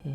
Ja,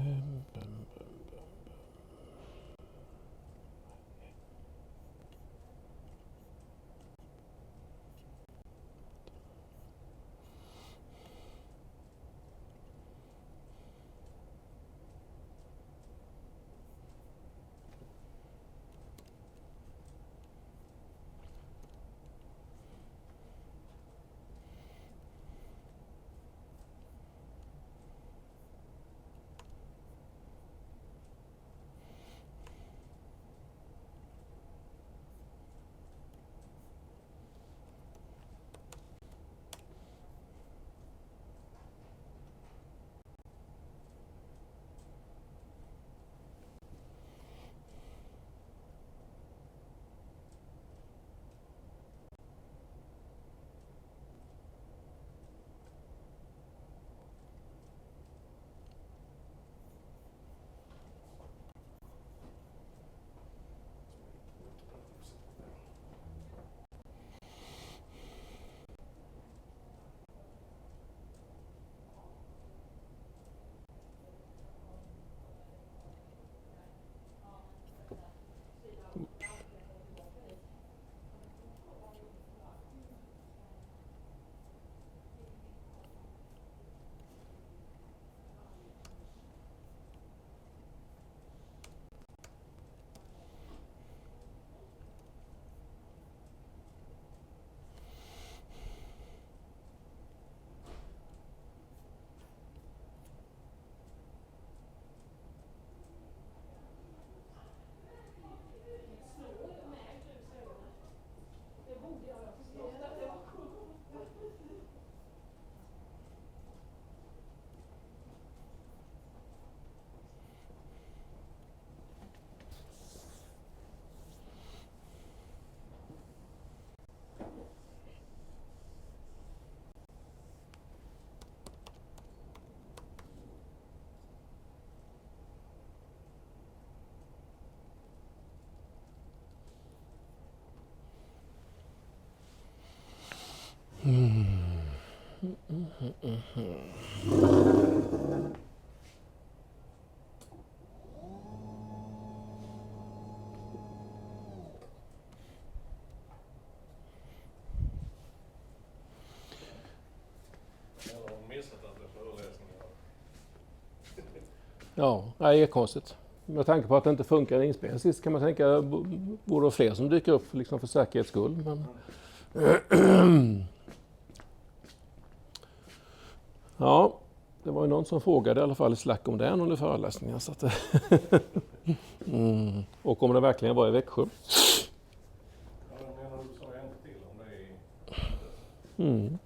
det är konstigt. Med tanke på att det inte funkar i inspelningen sist kan man tänka att det borde fler som dyker upp liksom för säkerhets skull. Men... ja, det var ju någon som frågade i alla fall i Slack om det är under föreläsningen. Så att och om det verkligen var i Växjö. Ja, jag menar du sa en till om det är...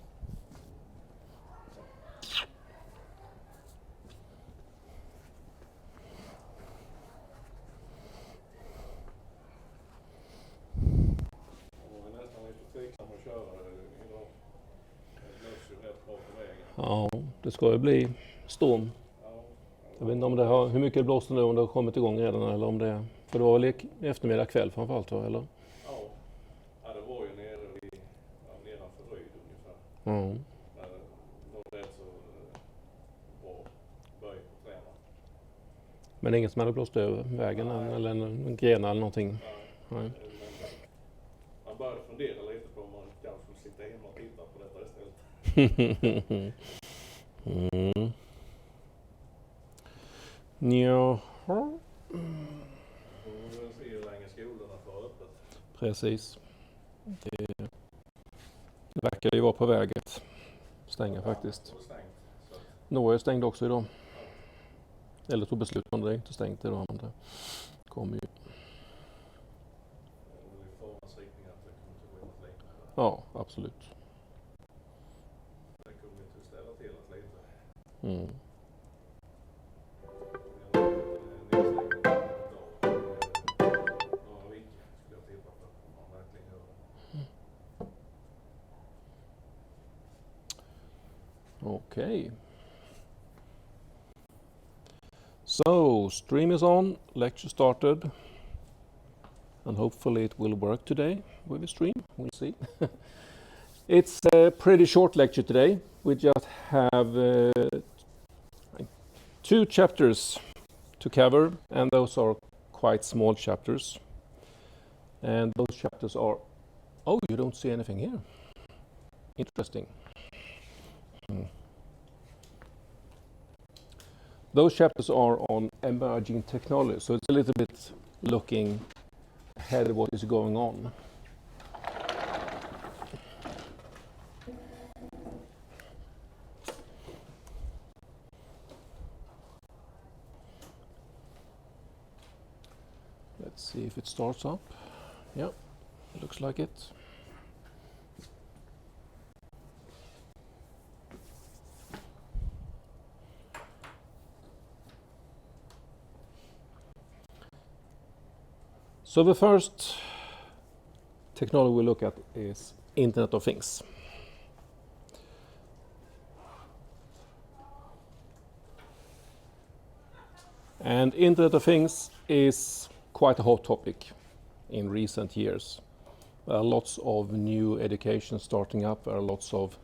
Ja, det ska ju bli storm. Jag vet inte om det har, hur mycket det blåste nu, om det har kommit igång redan eller om det... För det var väl eftermiddag kväll framförallt, eller? Ja, det var ju nedanför Ryd ungefär. Ja. Det var rätt så bra böj på träna. Men inget som hade blåst över vägen eller en grena eller någonting? Nej. Man började fundera lite på om man kanske skulle sitta hemma och titta på detta istället. Ja. Och vi ser hur länge skolorna får öppet. Precis. Det verkar ju vara på väg att stänga faktiskt. Norge stängde också idag. Eller tog beslut om det, inte stängt idag, men det kommer ju. Ja, absolut. Det kommer inte att ställa till att lite. Okay. So, stream is on, lecture started, and hopefully it will work today with the stream, we'll see. It's a pretty short lecture today. We just have two chapters to cover, and those are quite small chapters. And those chapters are... Oh, you don't see anything here. Interesting. Those chapters are on emerging technology, so it's a little bit looking ahead of what is going on. Let's see if it starts up. Yeah, it looks like it. So the first technology we look at is Internet of Things. And Internet of Things is quite a hot topic in recent years. There are lots of new education starting up. There are lots of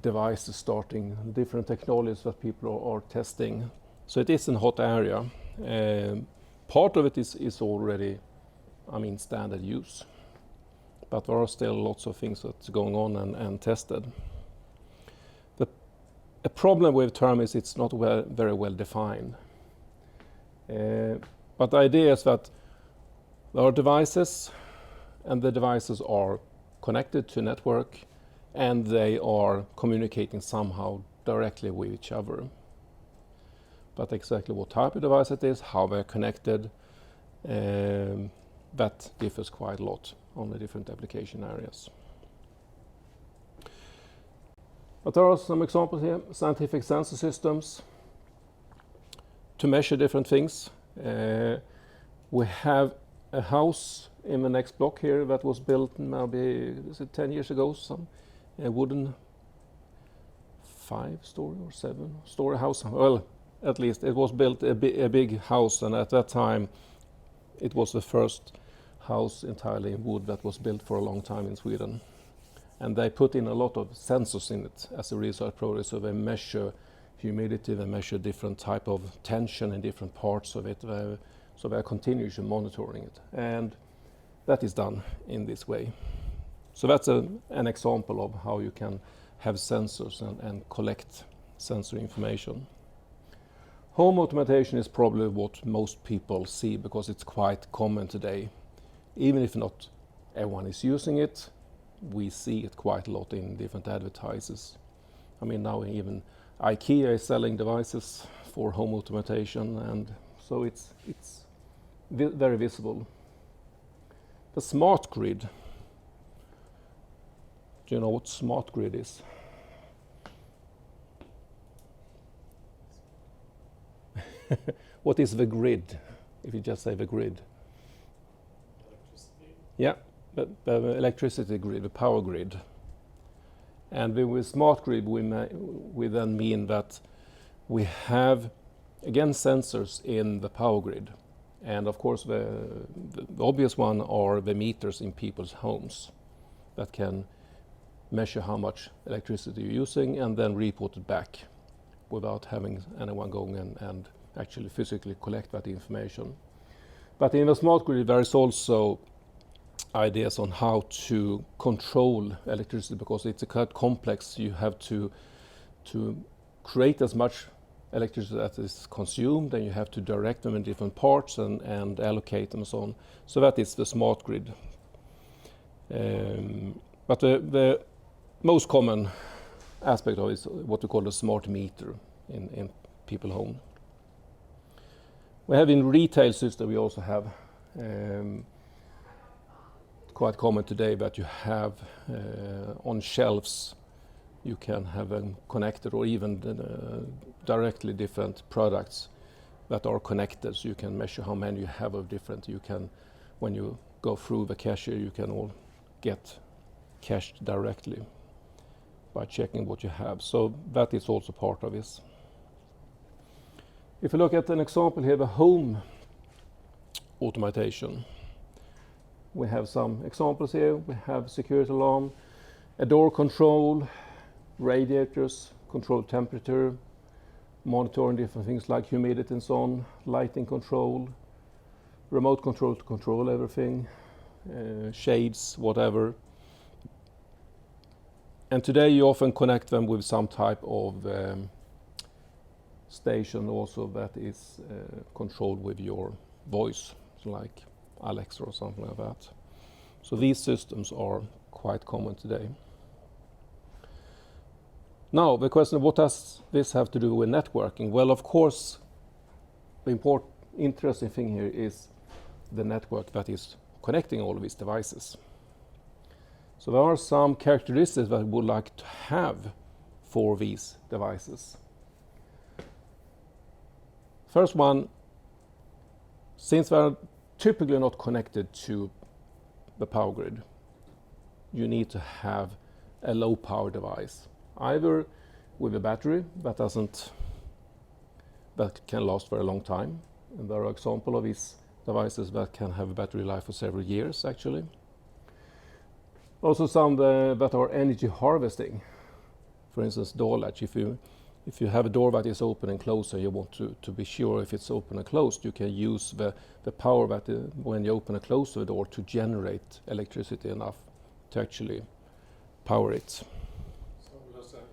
devices starting, different technologies that people are testing. So it is a hot area. Part of it is already, standard use. But there are still lots of things that's going on and tested. A problem with the term is it's not very well defined. But the idea is that there are devices, and the devices are connected to a network, and they are communicating somehow directly with each other. But exactly what type of device it is, how they're connected, that differs quite a lot on the different application areas. But there are some examples here. Scientific sensor systems to measure different things. We have a house in the next block here that was built maybe 10 years ago, a wooden 5-story or 7-story house. Well, at least it was built a big house, and at that time it was the first house entirely in wood that was built for a long time in Sweden. And they put in a lot of sensors in it as a research project, so they measure humidity, they measure different type of tension in different parts of it, so they're continuously monitoring it. And that is done in this way. So that's an example of how you can have sensors and collect sensor information. Home automation is probably what most people see because it's quite common today. Even if not everyone is using it, we see it quite a lot in different advertises. Now even IKEA is selling devices for home automation, and so it's very visible. The smart grid. Do you know what smart grid is? What is the grid? If you just say the grid. Electricity. Yeah, the electricity grid, the power grid. And with smart grid, we then mean that we have, again, sensors in the power grid. And of course, the obvious one are the meters in people's homes that can measure how much electricity you're using and then report it back without having anyone going and actually physically collect that information. But in the smart grid, there is also ideas on how to control electricity because it's quite complex. You have to create as much electricity that is consumed, and you have to direct them in different parts and allocate them and so on. So that is the smart grid. But the most common aspect of it is what we call the smart meter in people's home. We have in retail system, we also have quite common today that you have on shelves, you can have them connected or even directly different products that are connected, so you can measure how many you have of different. You can, when you go through the cashier, you can all get cashed directly by checking what you have. So that is also part of this. If you look at an example here, the home automation. We have some examples here. We have security alarm, a door control, radiators, control temperature, monitoring different things like humidity and so on, lighting control, remote control to control everything, shades, whatever. And today you often connect them with some type of station also that is controlled with your voice, so like Alexa or something like that. So these systems are quite common today. Now the question, what does this have to do with networking? Well, of course, the interesting thing here is the network that is connecting all of these devices. So there are some characteristics that we would like to have for these devices. First one, since they are typically not connected to the power grid, you need to have a low power device, either with a battery that can last for a long time. And there are examples of these devices that can have a battery life for several years actually. Also some that are energy harvesting. For instance, door latch. If you have a door that is open and closed and you want to be sure if it's open and closed, you can use the power that when you open and close the door to generate electricity enough to actually power it. Solar cells.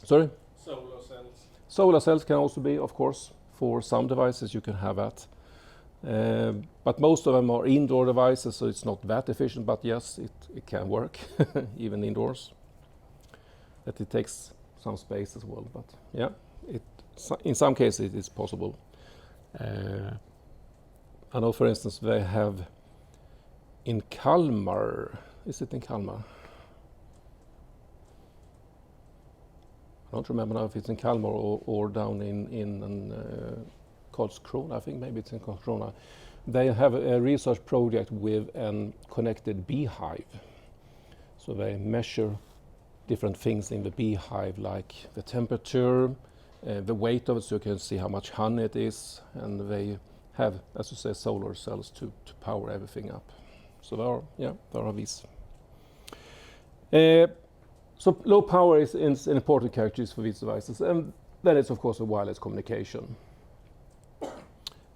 Sorry? Solar cells. Solar cells can also be, of course, for some devices you can have that. But most of them are indoor devices, so it's not that efficient, but yes, it can work, even indoors. That it takes some space as well, but yeah, in some cases it is possible. I know, for instance, they have in Kalmar, is it in Kalmar? I don't remember now if it's in Kalmar or down in Karlskrona. I think maybe it's in Karlskrona. They have a research project with a connected beehive. So they measure different things in the beehive, like the temperature, the weight of it, so you can see how much honey it is, and they have, as you say, solar cells to power everything up. So there are these. So low power is an important characteristic for these devices, and then it's of course a wireless communication.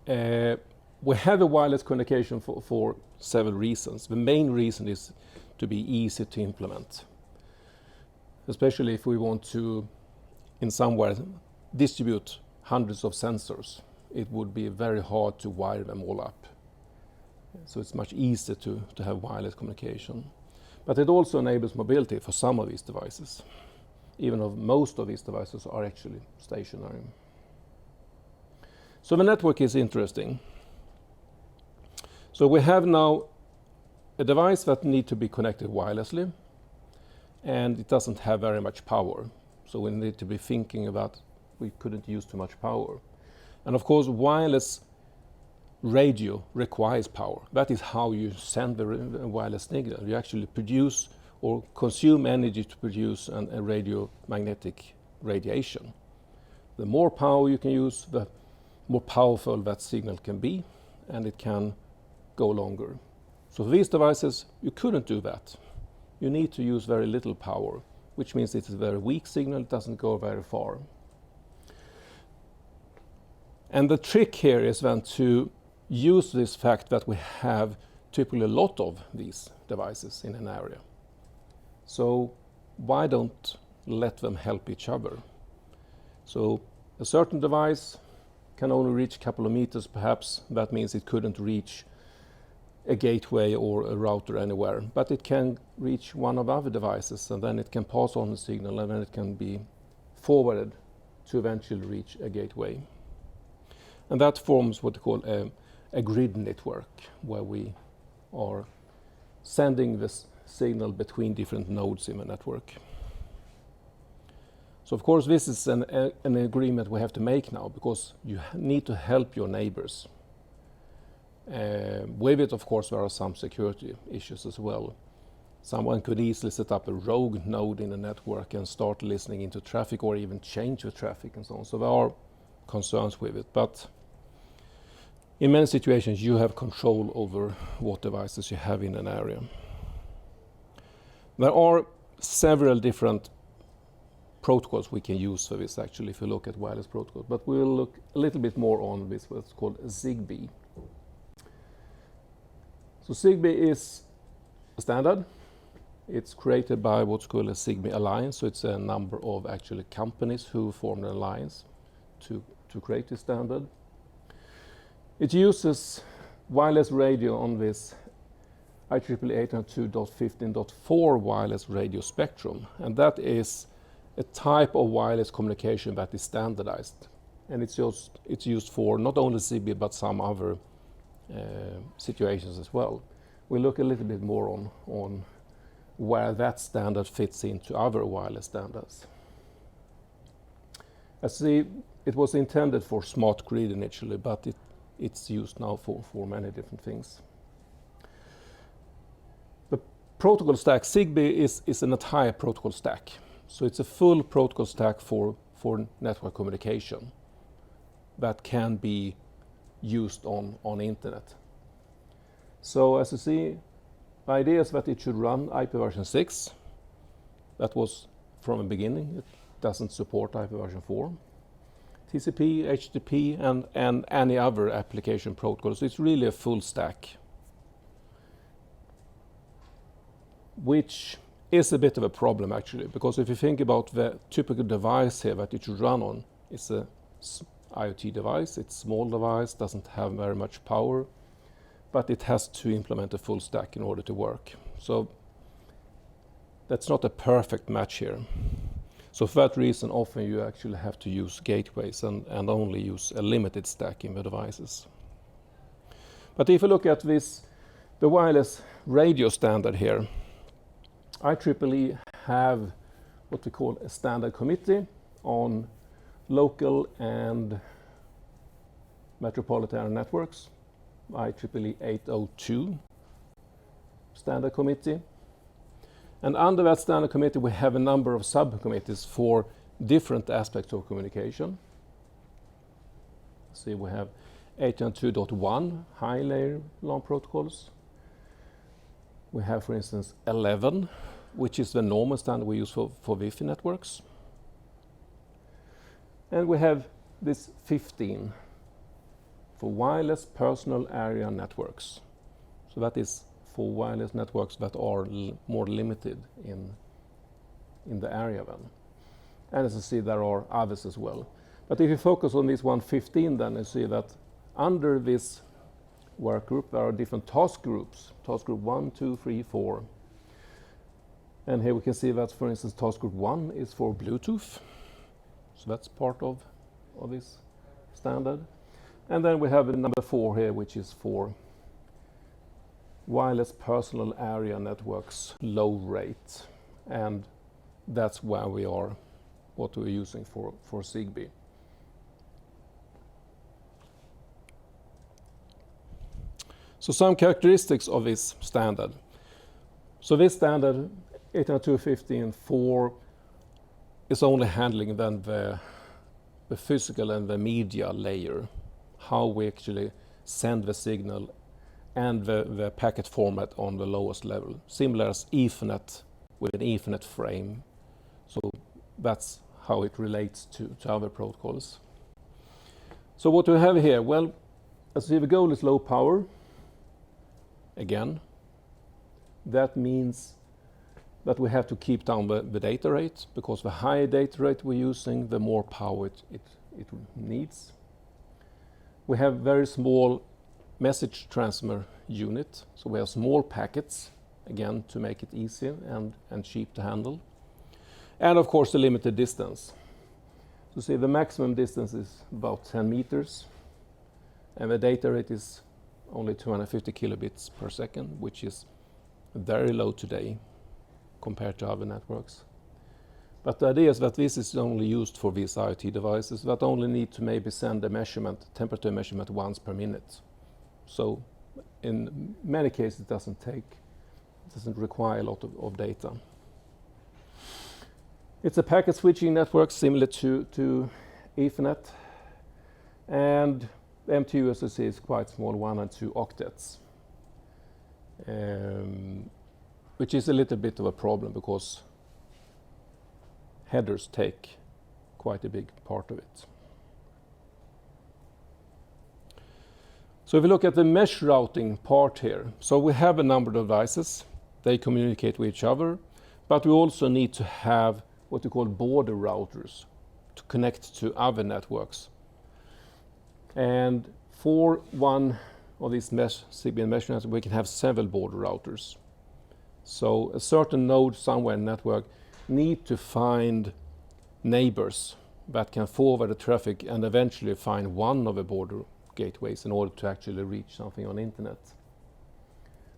We have a wireless communication for several reasons. The main reason is to be easy to implement, especially if we want to, in some way, distribute hundreds of sensors. It would be very hard to wire them all up. So it's much easier to have wireless communication. But it also enables mobility for some of these devices, even though most of these devices are actually stationary. So the network is interesting. So we have now a device that needs to be connected wirelessly, and it doesn't have very much power. So we need to be thinking about we couldn't use too much power. And of course, wireless radio requires power. That is how you send the wireless signal. You actually produce or consume energy to produce a radiomagnetic radiation. The more power you can use, the more powerful that signal can be, and it can go longer. So for these devices, you couldn't do that. You need to use very little power, which means it is a very weak signal, it doesn't go very far. And the trick here is then to use this fact that we have typically a lot of these devices in an area. So why don't let them help each other? So a certain device can only reach a couple of meters perhaps. That means it couldn't reach a gateway or a router anywhere, but it can reach one of other devices, and then it can pass on the signal, and then it can be forwarded to eventually reach a gateway. And that forms what they call a grid network, where we are sending this signal between different nodes in the network. So of course this is an agreement we have to make now, because you need to help your neighbors. With it, of course, there are some security issues as well. Someone could easily set up a rogue node in the network and start listening into traffic, or even change the traffic and so on. So there are concerns with it, but in many situations you have control over what devices you have in an area. There are several different protocols we can use for this actually if you look at wireless protocols. But we'll look a little bit more on this, what's called ZigBee. So ZigBee is a standard. It's created by what's called a ZigBee Alliance, so it's a number of actually companies who formed an alliance to create this standard. It uses wireless radio on this IEEE 802.15.4 wireless radio spectrum, and that is a type of wireless communication that is standardized, and it's used for not only ZigBee but some other situations as well. We'll look a little bit more on where that standard fits into other wireless standards. As it was intended for smart grid initially, but it's used now for many different things. The protocol stack, ZigBee is an entire protocol stack. So it's a full protocol stack for network communication that can be used on internet. So as you see, the idea is that it should run IP version 6. That was from the beginning. It doesn't support IP version 4. TCP, HTTP, and any other application protocols. It's really a full stack, which is a bit of a problem actually, because if you think about the typical device here that it should run on, it's a IoT device, it's a small device, doesn't have very much power, but it has to implement a full stack in order to work. So that's not a perfect match here. So for that reason, often you actually have to use gateways and only use a limited stack in the devices. But if you look at this, the wireless radio standard here, IEEE have what we call a standard committee on local and metropolitan networks, IEEE 802 standard committee. And under that standard committee we have a number of subcommittees for different aspects of communication. See, we have 802.1 high layer LAN protocols. We have, for instance, 11, which is the normal standard we use for Wi-Fi networks. And we have this 15 for wireless personal area networks. So that is for wireless networks that are more limited in the area then. And as you see, there are others as well. But if you focus on this 115, then you see that under this work group there are different task groups. Task group 1, 2, 3, 4. And here we can see that, for instance, task group 1 is for Bluetooth. So that's part of this standard. And then we have number 4 here, which is for wireless personal area networks, low rate. And that's where we are, what we're using for ZigBee. So some characteristics of this standard. So this standard, 802.15.4, is only handling then the physical and the media layer, how we actually send the signal and the packet format on the lowest level, similar as Ethernet with an Ethernet frame. So that's how it relates to other protocols. So what do we have here? Well, as you see, the goal is low power. Again, that means that we have to keep down the data rate, because the higher data rate we're using, the more power it needs. We have very small message transfer unit, so we have small packets, again, to make it easy and cheap to handle. And of course the limited distance. So see, the maximum distance is about 10 meters, and the data rate is only 250 kilobits per second, which is very low today compared to other networks. But the idea is that this is only used for these IoT devices that only need to maybe send a measurement, temperature measurement once per minute. So in many cases it doesn't require a lot of data. It's a packet switching network similar to Ethernet, and the MTU, as you see, is quite small, 1 and 2 octets, which is a little bit of a problem, because headers take quite a big part of it. So if we look at the mesh routing part here, so we have a number of devices, they communicate with each other, but we also need to have what we call border routers to connect to other networks. And for one of these Zigbee mesh networks, we can have several border routers. So a certain node somewhere in the network need to find neighbors that can forward the traffic and eventually find one of the border gateways in order to actually reach something on the internet.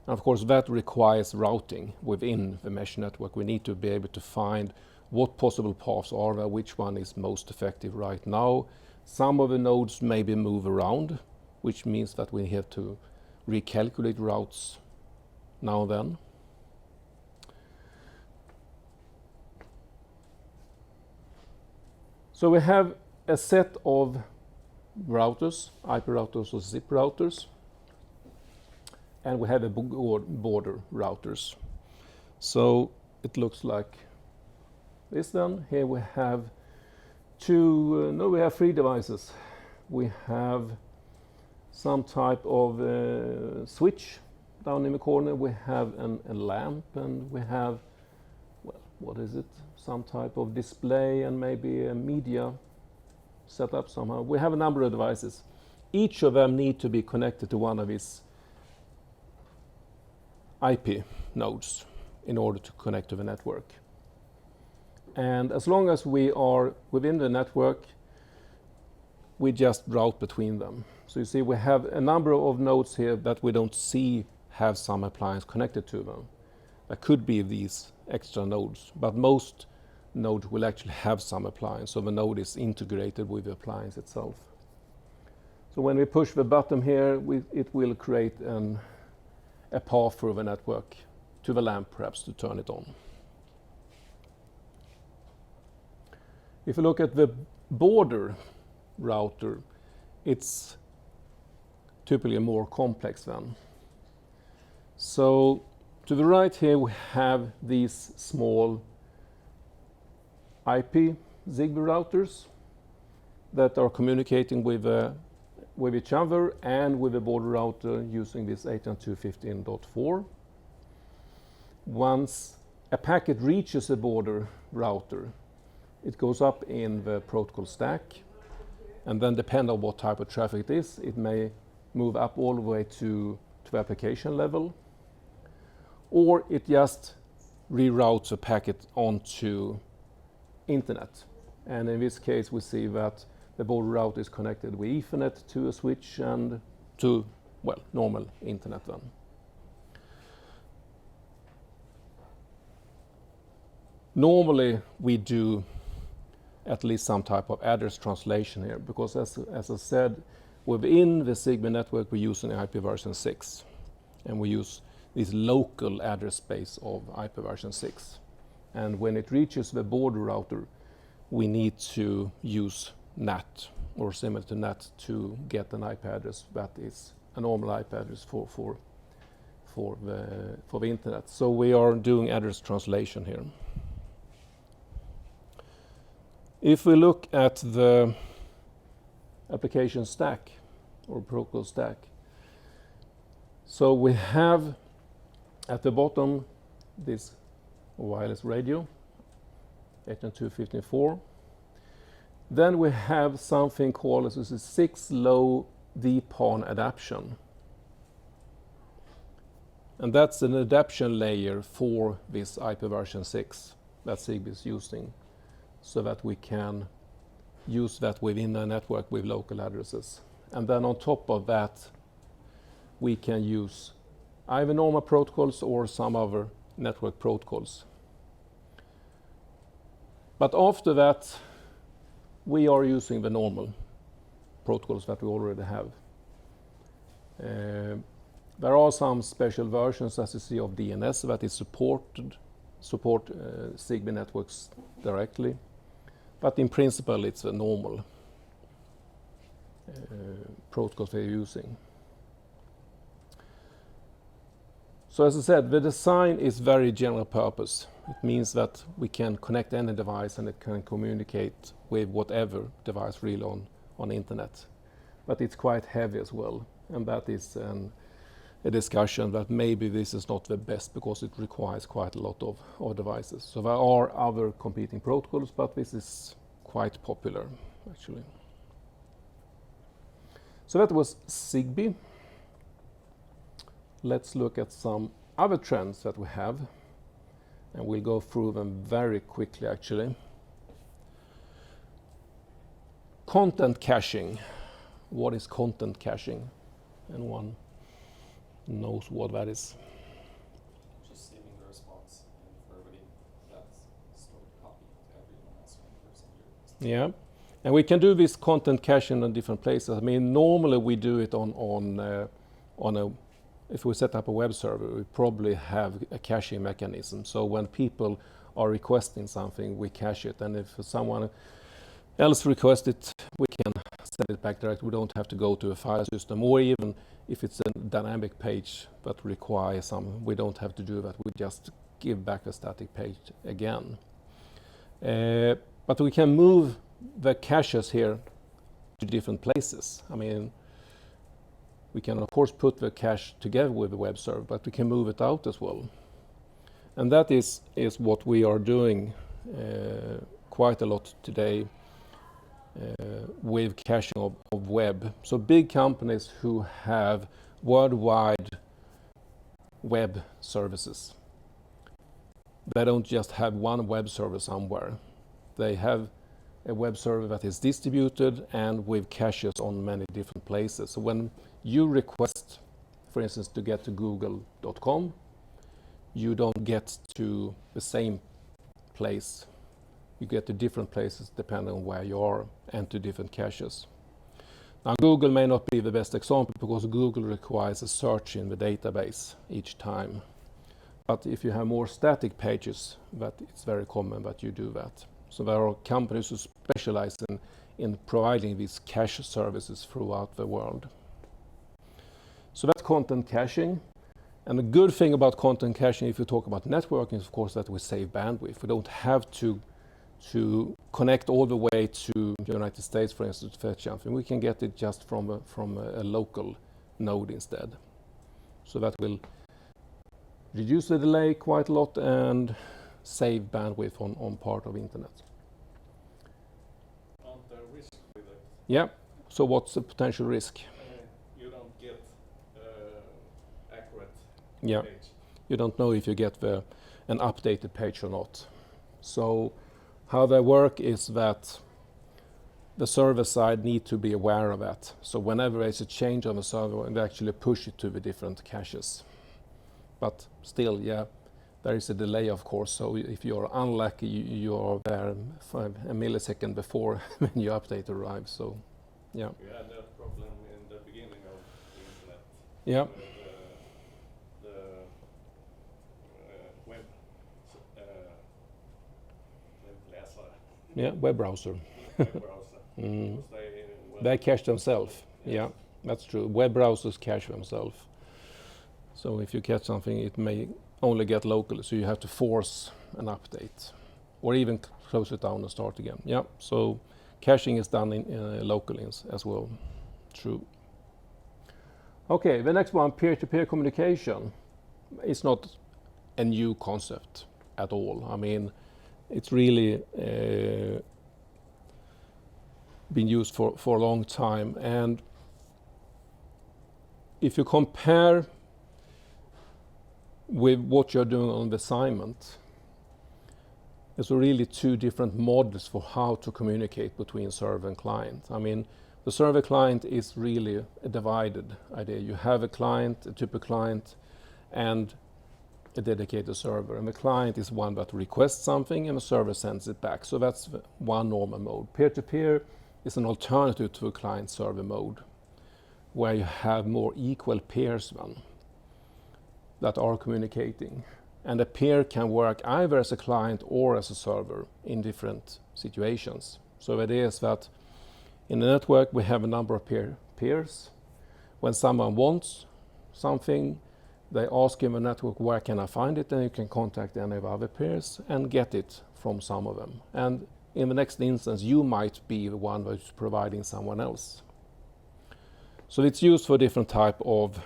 And of course, that requires routing within the mesh network. We need to be able to find what possible paths are there, which one is most effective right now. Some of the nodes maybe move around, which means that we have to recalculate routes now and then. So we have a set of routers, IP routers or zip routers, and we have a border routers. So it looks like this then. Here we have we have three devices. We have some type of switch down in the corner. We have a lamp, and we have, well, what is it? Some type of display and maybe a media set up somehow. We have a number of devices. Each of them need to be connected to one of these IP nodes in order to connect to the network. And as long as we are within the network, we just route between them. So you see we have a number of nodes here that we don't see have some appliance connected to them. There could be these extra nodes, but most nodes will actually have some appliance, so the node is integrated with the appliance itself. So when we push the button here, it will create a path through the network to the lamp, perhaps, to turn it on. If you look at the border router, it's typically more complex then. So to the right here we have these small IP Zigbee routers that are communicating with each other and with the border router using this 802.15.4. Once a packet reaches a border router, it goes up in the protocol stack, and then depending on what type of traffic it is, it may move up all the way to the application level, or it just reroutes a packet onto internet. And in this case we see that the border router is connected with Ethernet to a switch and to, well, normal internet then. Normally we do at least some type of address translation here, because as I said, within the Zigbee network we're using IP version 6, and we use this local address space of IP version 6. And when it reaches the border router, we need to use NAT or similar to NAT to get an IP address that is a normal IP address for the internet. So we are doing address translation here. If we look at the application stack or protocol stack, so we have at the bottom this wireless radio, 802.15.4. Then we have something called as a 6-low DPON adaption. And that's an adaption layer for this IP version 6 that Zigbee is using, so that we can use that within a network with local addresses. And then on top of that, we can use either normal protocols or some other network protocols. But after that, we are using the normal protocols that we already have. There are some special versions, as you see, of DNS that is support Zigbee networks directly. But in principle, it's the normal protocols they're using. So as I said, the design is very general purpose. It means that we can connect any device and it can communicate with whatever device really on the internet. But it's quite heavy as well, and that is a discussion that maybe this is not the best because it requires quite a lot of devices. So there are other competing protocols, but this is quite popular actually. So that was Zigbee. Let's look at some other trends that we have, and we'll go through them very quickly actually. Content caching. What is content caching? Anyone knows what that is? Just saving the response and for everybody that's stored a copy to everyone else when you send your Yeah, and we can do this content caching on different places. I mean, normally we do it on a, if we set up a web server, we probably have a caching mechanism. So when people are requesting something, we cache it, and if someone else requests it, we can send it back directly. We don't have to go to a file system, or even if it's a dynamic page that requires some, we don't have to do that. We just give back a static page again. But we can move the caches here to different places. I mean, we can of course put the cache together with the web server, but we can move it out as well. And that is what we are doing quite a lot today with caching of web. So big companies who have worldwide web services, they don't just have one web server somewhere. They have a web server that is distributed and with caches on many different places. So when you request, for instance, to get to google.com, you don't get to the same place. You get to different places depending on where you are and to different caches. Now, Google may not be the best example because Google requires a search in the database each time. But if you have more static pages, that it's very common that you do that. So there are companies who specialize in providing these cache services throughout the world. So that's content caching. And the good thing about content caching, if you talk about networking, is of course that we save bandwidth. We don't have to connect all the way to the United States, for instance, to fetch something. We can get it just from a local node instead. So that will reduce the delay quite a lot and save bandwidth on part of internet. Aren't there risks with it? Yeah. So what's the potential risk? You don't get accurate Yeah. page. You don't know if you get an updated page or not. So how they work is that the server side need to be aware of that. So whenever there's a change on the server, they actually push it to the different caches. But still, yeah, there is a delay, of course. So if you're unlucky, you are there a millisecond before when your update arrives. So, yeah. We had that problem in the beginning of the internet. Yeah. With the web webbläsare. Yeah, web browser. Web browser. Mm. Because They cache themselves. Yes. Yeah, that's true. Web browsers cache themselves. So if you catch something, it may only get locally, so you have to force an update or even close it down and start again. Yeah, so caching is done locally as well. True. Okay, the next one, peer-to-peer communication. It's not a new concept at all. I mean, it's really been used for a long time. And if you compare with what you're doing on the assignment, there's really two different models for how to communicate between server and client. I mean, the server client is really a divided idea. You have a client, a typical client, and a dedicated server. And the client is one that requests something and the server sends it back. So that's one normal mode. Peer-to-peer is an alternative to a client-server mode, where you have more equal peers that are communicating. And a peer can work either as a client or as a server in different situations. So the idea is that in the network we have a number of peers. When someone wants something, They ask in the network, where can I find it? And you can contact any of other peers and get it from some of them. And in the next instance, you might be the one who's providing someone else. So it's used for different type of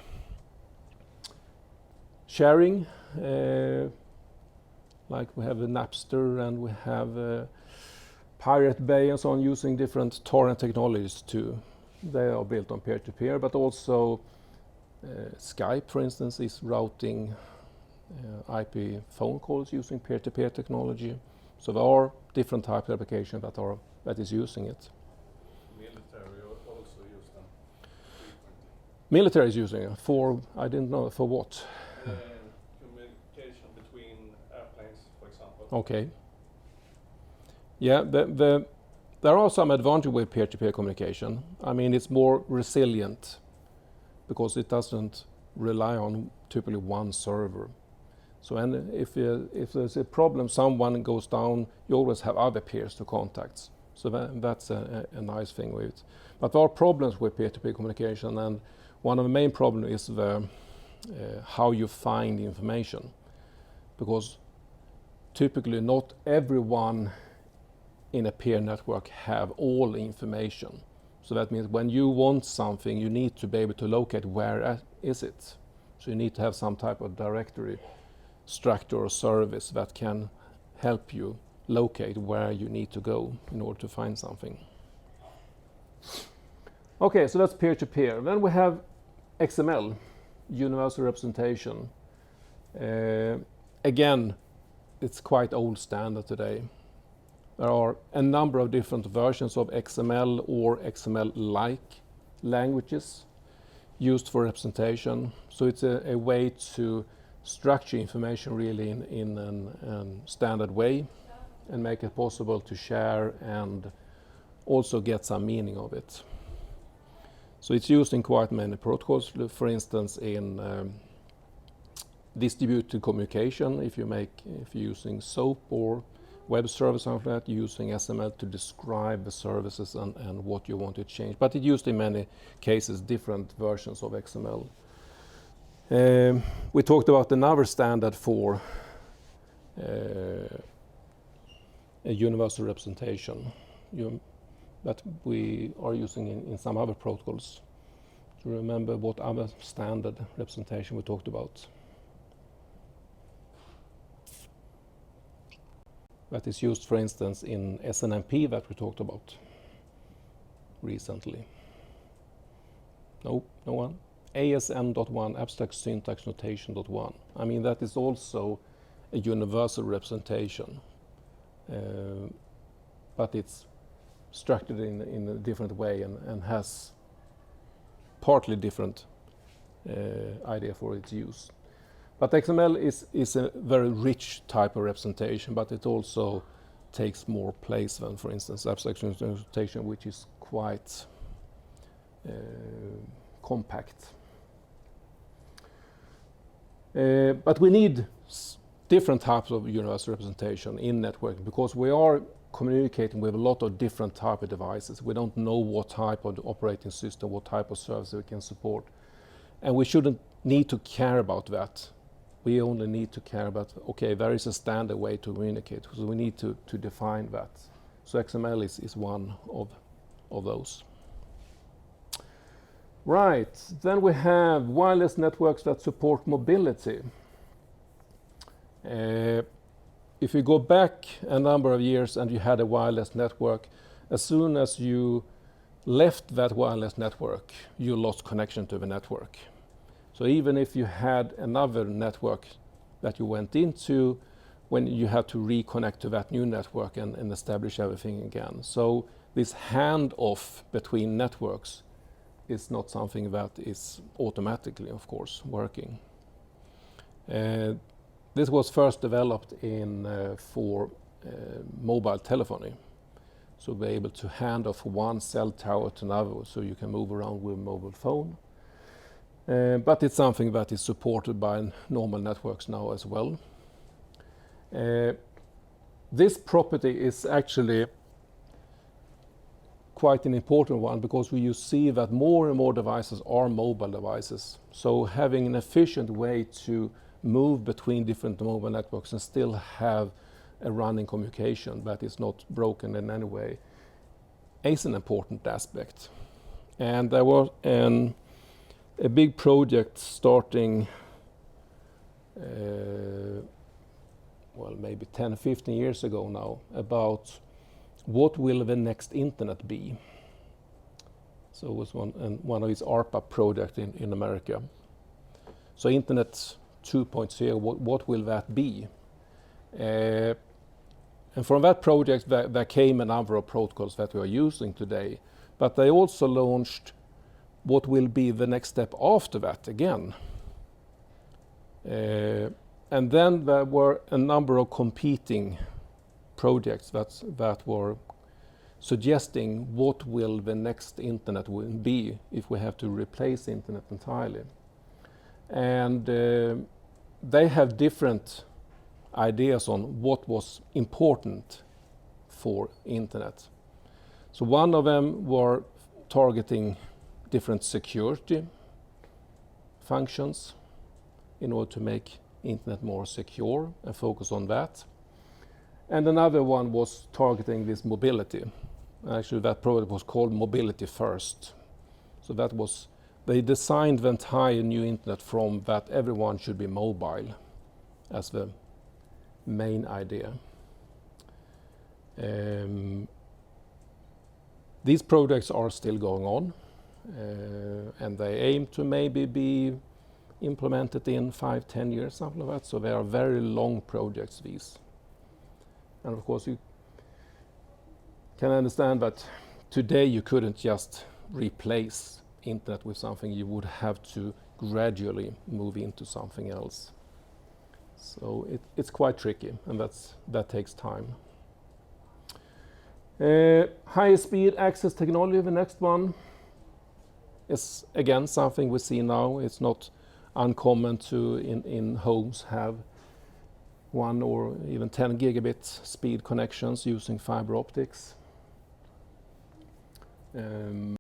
sharing, like we have a Napster and we have Pirate Bay and so on, using different torrent technologies too. They are built on peer-to-peer, but also Skype, for instance, is routing IP phone calls using peer-to-peer technology. So there are different types of applications that is using it. Military also use them frequently. Military is using it for, I didn't know, for what? Communication between airplanes, for example. Okay. Yeah, there are some advantages with peer-to-peer communication. I mean, it's more resilient because it doesn't rely on typically one server. So and if there's a problem, someone goes down, you always have other peers to contact. So that's a nice thing with it. But there are problems with peer-to-peer communication, and one of the main problems is how you find information. Because typically not everyone in a peer network have all the information. So that means when you want something, you need to be able to locate where is it. So you need to have some type of directory structure or service that can help you locate where you need to go in order to find something. Okay, so that's peer-to-peer. Then we have XML, universal representation. Again, it's quite old standard today. There are a number of different versions of XML or XML-like languages used for representation. So it's a way to structure information really in a standard way and make it possible to share and also get some meaning of it. So it's used in quite many protocols, for instance in distributed communication, if you're using SOAP or web service, something like that, using XML to describe the services and what you want to change. But it's used in many cases, different versions of XML. We talked about another standard for a universal representation that we are using in some other protocols. Do you remember what other standard representation we talked about? That is used, for instance, in SNMP that we talked about recently. No one? ASN.1, Abstract Syntax Notation.1. I mean, that is also a universal representation, but it's structured in a different way and has partly different idea for its use. But XML is a very rich type of representation, but it also takes more place than, for instance, abstract notation, which is quite compact. But we need different types of universal representation in networking because we are communicating with a lot of different type of devices. We don't know what type of operating system, what type of service we can support. And we shouldn't need to care about that. We only need to care about, okay, there is a standard way to communicate, so we need to define that. So XML is one of those. Right, then we have wireless networks that support mobility. If you go back a number of years and you had a wireless network, as soon as you left that wireless network, you lost connection to the network. So even if you had another network that you went into, when you had to reconnect to that new network and establish everything again. So this handoff between networks is not something that is automatically, of course, working. This was first developed for mobile telephony. So be able to hand off one cell tower to another so you can move around with a mobile phone. But it's something that is supported by normal networks now as well. This property is actually quite an important one, because you see that more and more devices are mobile devices. So having an efficient way to move between different mobile networks and still have a running communication that is not broken in any way is an important aspect. And there was a big project starting maybe 10, 15 years ago now, about what will the next internet be. So it was one of these ARPA projects in America. So Internet 2.0, what will that be? And from that project there came a number of protocols that we are using today, but they also launched what will be the next step after that again. And then there were a number of competing projects that were suggesting what will the next internet will be if we have to replace internet entirely. And they have different ideas on what was important for internet. So one of them were targeting different security functions in order to make internet more secure and focus on that. And another one was targeting this mobility. Actually, that project was called Mobility First. So that was, they designed the entire new internet from that everyone should be mobile as the main idea. These projects are still going on, and they aim to maybe be implemented in 5-10 years, something like that. So they are very long projects, these. And of course you can understand that today you couldn't just replace internet with something. You would have to gradually move into something else. So it's quite tricky, and that takes time. High speed access technology, the next one, is again something we see now. It's not uncommon to in homes have 1 or even 10 gigabit speed connections using fiber optics. And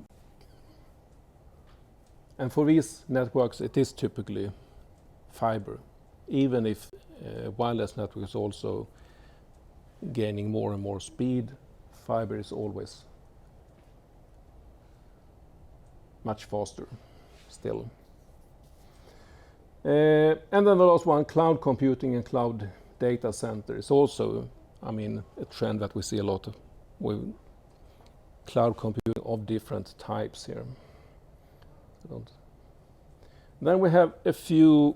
for these networks it is typically fiber, even if wireless network is also gaining more and more speed. Fiber is always much faster still. And then the last one, cloud computing and cloud data center, is also, I mean, a trend that we see a lot of with cloud computing of different types here. Then we have a few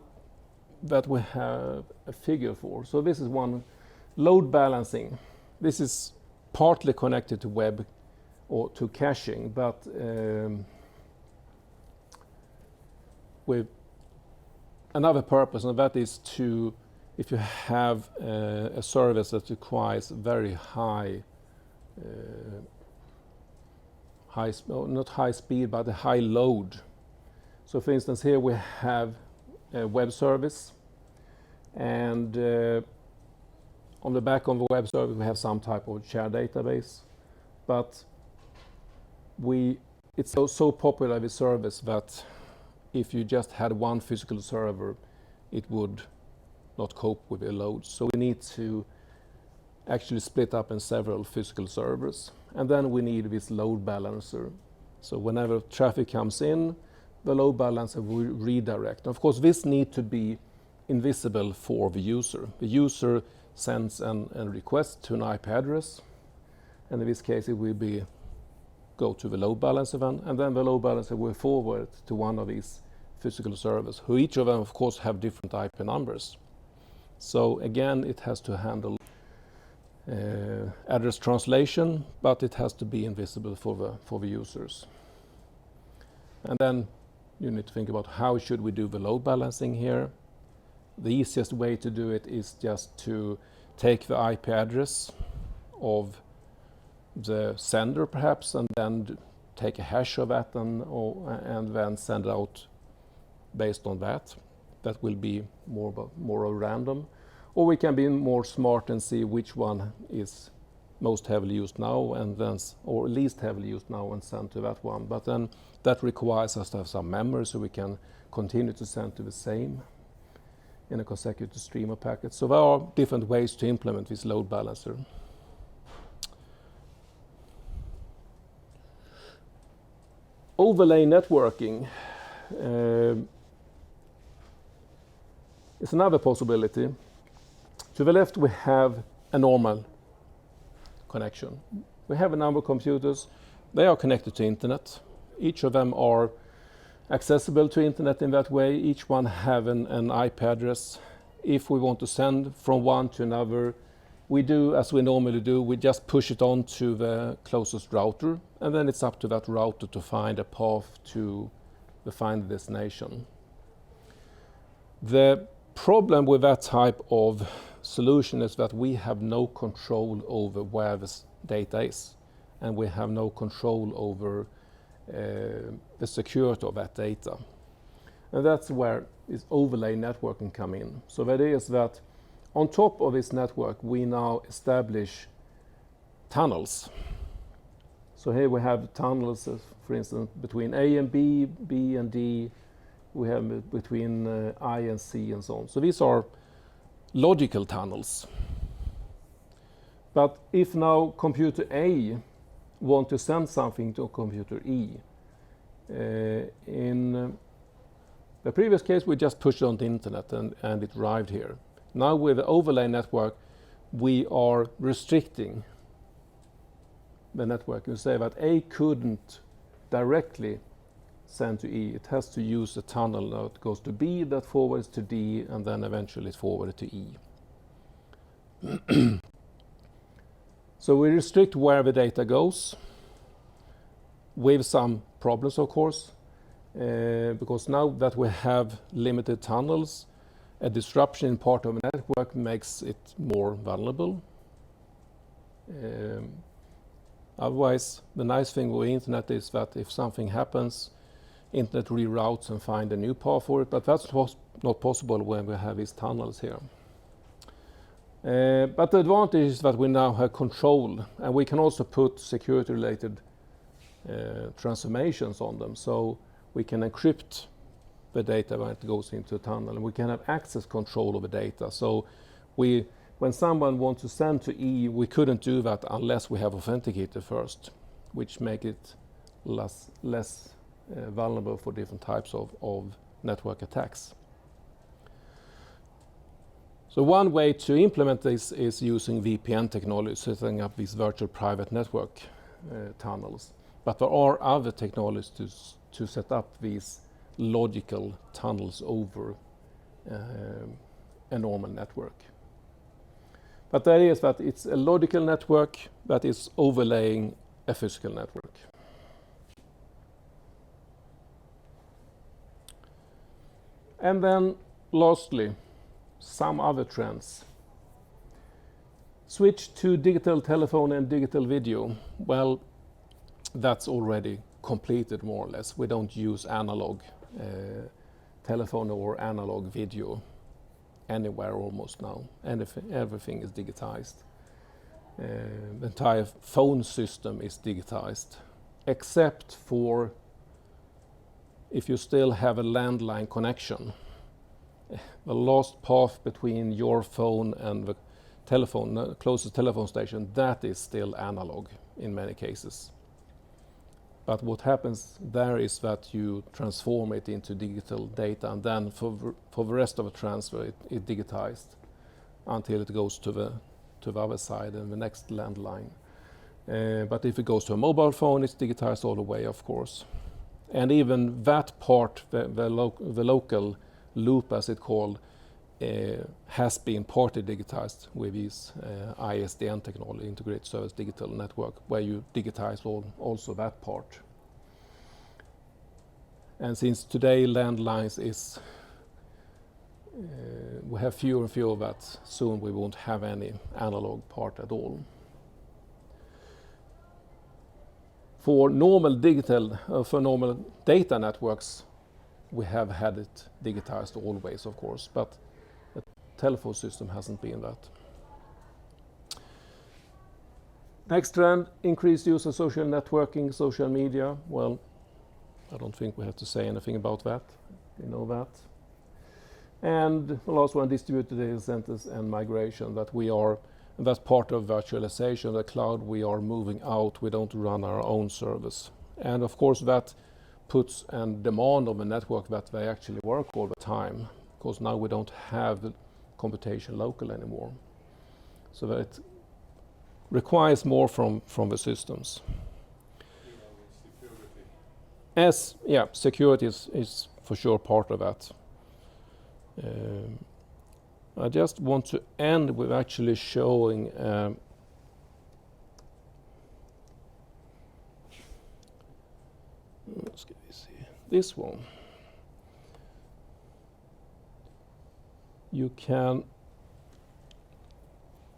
that we have a figure for. So this is one, load balancing. This is partly connected to web or to caching, but with another purpose, and that is to, if you have a service that requires very not high speed, but a high load. So for instance, here we have a web service, and on the back of the web service we have some type of shared database, but it's so popular with service that if you just had one physical server, it would not cope with the load. So we need to actually split up in several physical servers. And then we need this load balancer. So whenever traffic comes in, the load balancer will redirect. Of course, this needs to be invisible for the user. The user sends a request to an IP address, and in this case it will go to the load balancer then, and then the load balancer will forward to one of these physical servers, who each of them of course have different IP numbers. So again, it has to handle address translation, but it has to be invisible for the users. And then you need to think about how should we do the load balancing here. The easiest way to do it is just to take the IP address of the sender perhaps, and then take a hash of that and then send out based on that. That will be more random. Or we can be more smart and see which one is most heavily used now, and then or least heavily used now, and send to that one. But then that requires us to have some memory, so we can continue to send to the same in a consecutive stream of packets. So there are different ways to implement this load balancer. Overlay networking is another possibility. To the left we have a normal connection. We have a number of computers. They are connected to internet. Each of them are accessible to internet in that way. Each one have an IP address. If we want to send from one to another, we do as we normally do. We just push it on to the closest router, and then it's up to that router to find a path to the final destination. The problem with that type of solution is that we have no control over where this data is, and we have no control over the security of that data. And that's where this overlay networking come in. So the idea is that on top of this network we now establish tunnels. So here we have tunnels, for instance, between A and B, B and D, we have between I and C and so on. So these are logical tunnels. But if now computer A want to send something to computer E, in the previous case we just pushed it on the internet and it arrived here. Now with the overlay network we are restricting the network. You say that A couldn't directly send to E. It has to use a tunnel that goes to B, that forwards to D, and then eventually it's forwarded to E. So we restrict where the data goes, with some problems of course, because now that we have limited tunnels, a disruption in part of the network makes it more vulnerable. Otherwise, the nice thing with the internet is that if something happens, internet reroutes and find a new path for it, but that's not possible when we have these tunnels here. But the advantage is that we now have control, and we can also put security-related transformations on them. So we can encrypt the data when it goes into a tunnel, and we can have access control of the data. So when someone wants to send to E, we couldn't do that unless we have authenticated first, which make it less vulnerable for different types of network attacks. So one way to implement this is using VPN technology, setting up these virtual private network tunnels. But there are other technologies to set up these logical tunnels over a normal network. But the idea is that it's a logical network that is overlaying a physical network. And then lastly, some other trends. Switch to digital telephone and digital video. Well, that's already completed more or less. We don't use analog telephone or analog video anywhere almost now. Everything is digitized. The entire phone system is digitized, except for if you still have a landline connection. The last path between your phone and the telephone, the closest telephone station, that is still analog in many cases. But what happens there is that you transform it into digital data, and then for the rest of the transfer it digitized until it goes to the other side and the next landline. But if it goes to a mobile phone, it's digitized all the way, of course. And even that part, the local loop, as it's called, has been partly digitized with these ISDN technology, Integrated Service Digital Network, where you digitize also that part. And since today landlines is, we have fewer and fewer of that, soon we won't have any analog part at all. For normal data networks, we have had it digitized always, of course, but the telephone system hasn't been that. Next trend, increased use of social networking, social media. Well, I don't think we have to say anything about that. You know that. And the last one, distributed data centers and migration, that we are, and that's part of virtualization, the cloud, we are moving out, we don't run our own service. And of course that puts a demand on the network that they actually work all the time, because now we don't have computation local anymore. So that it requires more from the systems. Security. Security is for sure part of that. I just want to end with actually showing this one. You can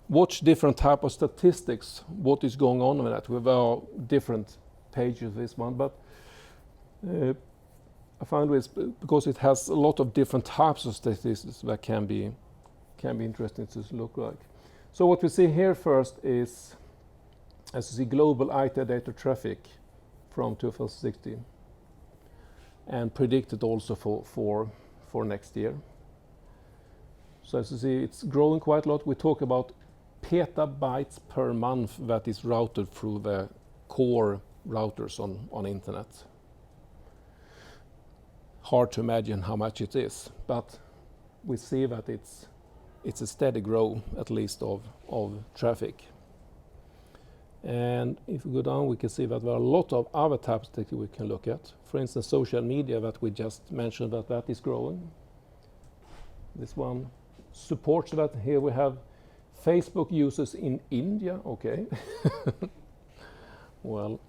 watch different type of statistics, what is going on with that. There are different pages, this one, but I find it because it has a lot of different types of statistics that can be interesting to look like. So what we see here first is, as you see, global IT data traffic from 2016, and predicted also for next year. So as you see, it's growing quite a lot. We talk about petabytes per month that is routed through the core routers on internet. Hard to imagine how much it is, but we see that it's a steady growth, at least of traffic. And if we go down, we can see that there are a lot of other types that we can look at. For instance, social media that we just mentioned, that is growing. This one supports that. Here we have Facebook users in India. Okay. Well,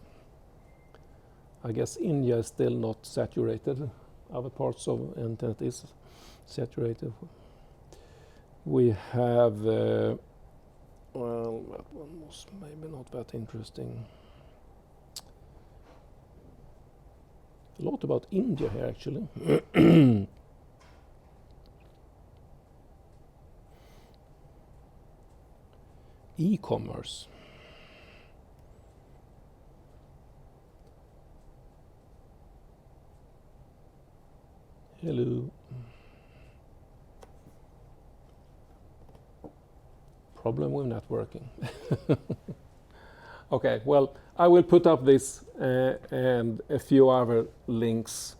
I guess India is still not saturated. Other parts of internet is saturated. We have, well, that one was maybe not that interesting. A lot about India here, actually. E-commerce. Hello. Problem with networking. Okay, well, I will put up this and a few other links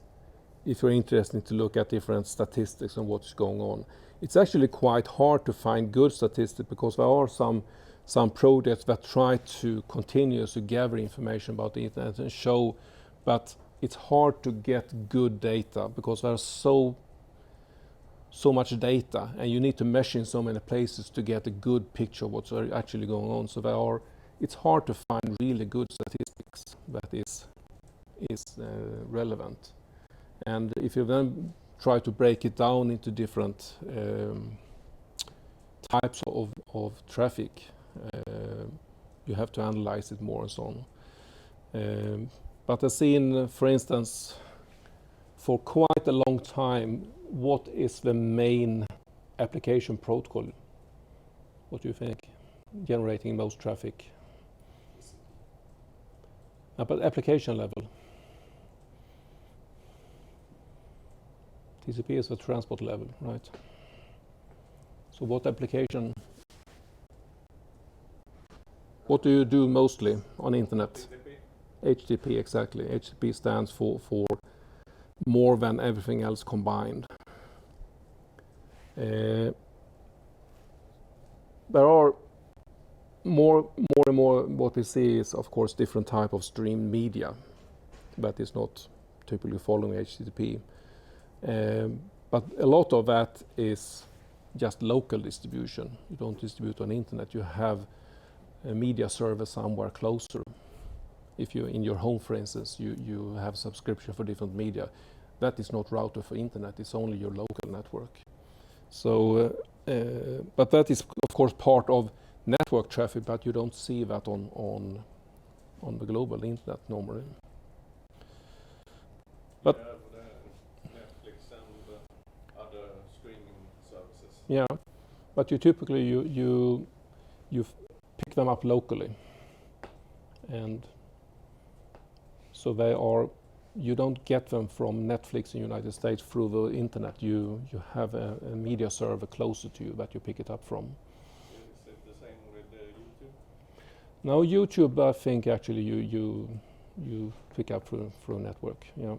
if you're interested to look at different statistics on what's going on. It's actually quite hard to find good statistics because there are some projects that try to continuously gather information about the internet and show, but it's hard to get good data because there's so much data and you need to measure in so many places to get a good picture of what's actually going on. So it's hard to find really good statistics that is relevant. And if you then try to break it down into different types of traffic, you have to analyze it more and so on. But I've seen, for instance, for quite a long time, what is the main application protocol? What do you think? Generating most traffic? But application level. TCP is the transport level, right? So what application? What do you do mostly on internet? HTTP. HTTP, exactly. HTTP stands for more than everything else combined. There are more and more what we see is, of course, different type of streamed media that is not typically following HTTP. But a lot of that is just local distribution. You don't distribute on internet. You have a media server somewhere closer. If you, in your home, for instance, you have subscription for different media, that is not routed for internet. It's only your local network. So, but that is, of course, part of network traffic, but you don't see that on the global internet normally. But yeah, for the Netflix and other streaming services. yeah, but you typically you pick them up locally. and so they are. You don't get them from Netflix in the United States through the internet. You have a media server closer to you that you pick it up from. Is it the same with YouTube? Now YouTube, I think actually you pick up through a network. Yeah.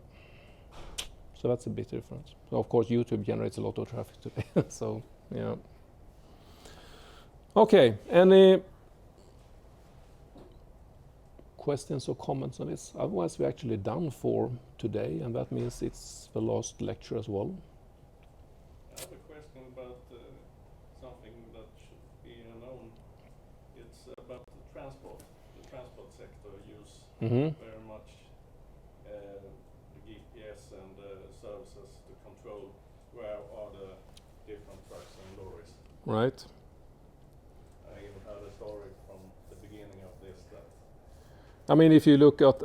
So that's a bit different. So of course YouTube generates a lot of traffic today. So yeah. Okay. Any questions or comments on this? Otherwise, we're actually done for today, and that means it's the last lecture as well. I have a question about something that should be known. It's about the transport. The transport sector use very much the GPS and services to control where are the different trucks and lorries. Right. I even heard a story from the beginning of this that I mean, if you look at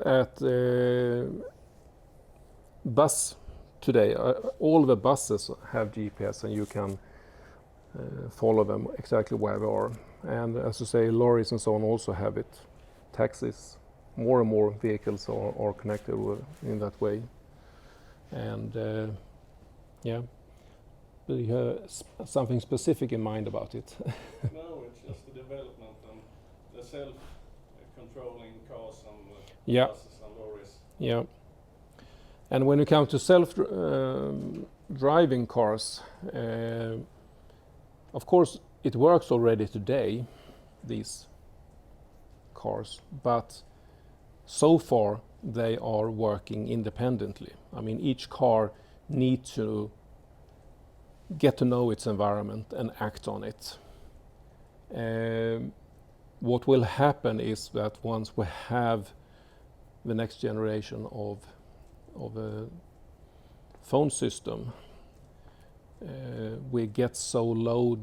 bus today, all the buses have GPS, and you can follow them exactly where they are. And as you say, lorries and so on also have it. Taxis, more and more vehicles are connected in that way. And yeah, do you have something specific in mind about it? no, it's just the development and the self-controlling cars and Yeah. buses and lorries. Yeah. And when it comes to self-driving cars, of course it works already today, these cars, but so far they are working independently. I mean, each car needs to get to know its environment and act on it. What will happen is that once we have the next generation of a phone system, we get so low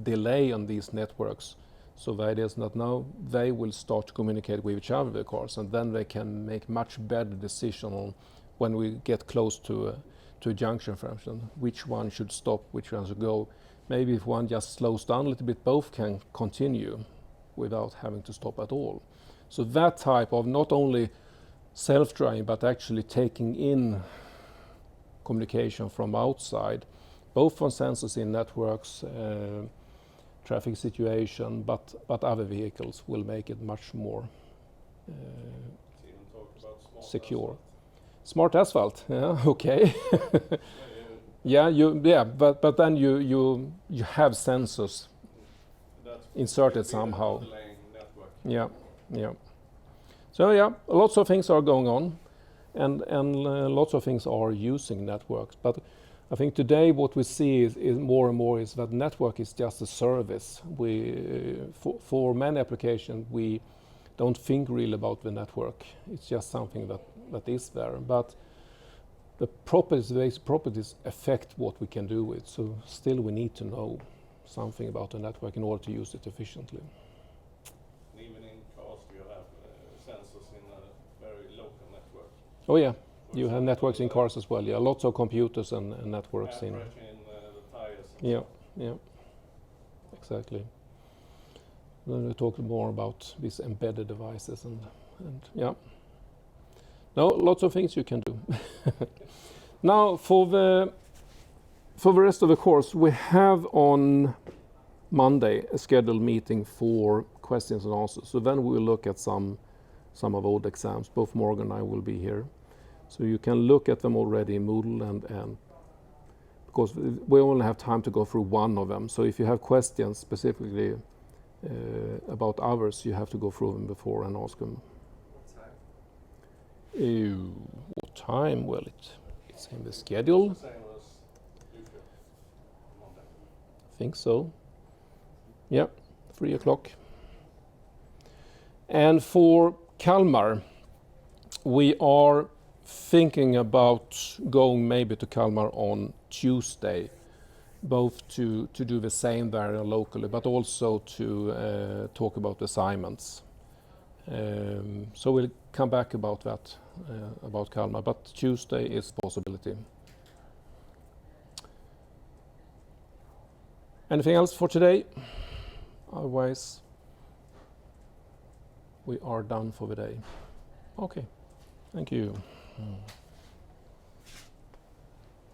delay on these networks, so that is not now they will start to communicate with each other, the cars, and then they can make much better decision on when we get close to a junction, for instance, which one should stop, which one should go. Maybe if one just slows down a little bit, both can continue without having to stop at all. So that type of not only self-driving, but actually taking in communication from outside, both from sensors in networks, traffic situation, but other vehicles will make it much more Even talk about smart secure. asphalt. Smart asphalt, yeah, okay. Yeah, but then you have sensors That's inserted will be the somehow. underlying network. Yeah. So yeah, lots of things are going on, and lots of things are using networks. But I think today what we see is more and more is that network is just a service. For many applications we don't think really about the network. It's just something that is there. But the basic properties affect what we can do with. So still we need to know something about the network in order to use it efficiently. Even in cars you have sensors in a very local network. Oh yeah, For you have example, networks in cars as well. Yeah, lots of computers and networks air in. pressure in the tires. And Yeah, so. yeah, exactly. Then we talked more about these embedded devices and yeah. No, lots of things you can do. Now for the rest of the course, we have on Monday a scheduled meeting for questions and answers. So then we will look at some of old exams. Both Morgan and I will be here. So you can look at them already in Moodle and because we only have time to go through one of them. So if you have questions specifically about others, you have to go through them before and ask them. What time? What time? Well, it's in the schedule. It's the same as usual on Monday. I think so. Yeah, 3 o'clock. And for Kalmar, we are thinking about going maybe to Kalmar on Tuesday, both to do the same there locally, but also to talk about assignments. So we'll come back about that, about Kalmar, but Tuesday is a possibility. Anything else for today? Otherwise, we are done for the day. Okay, thank you.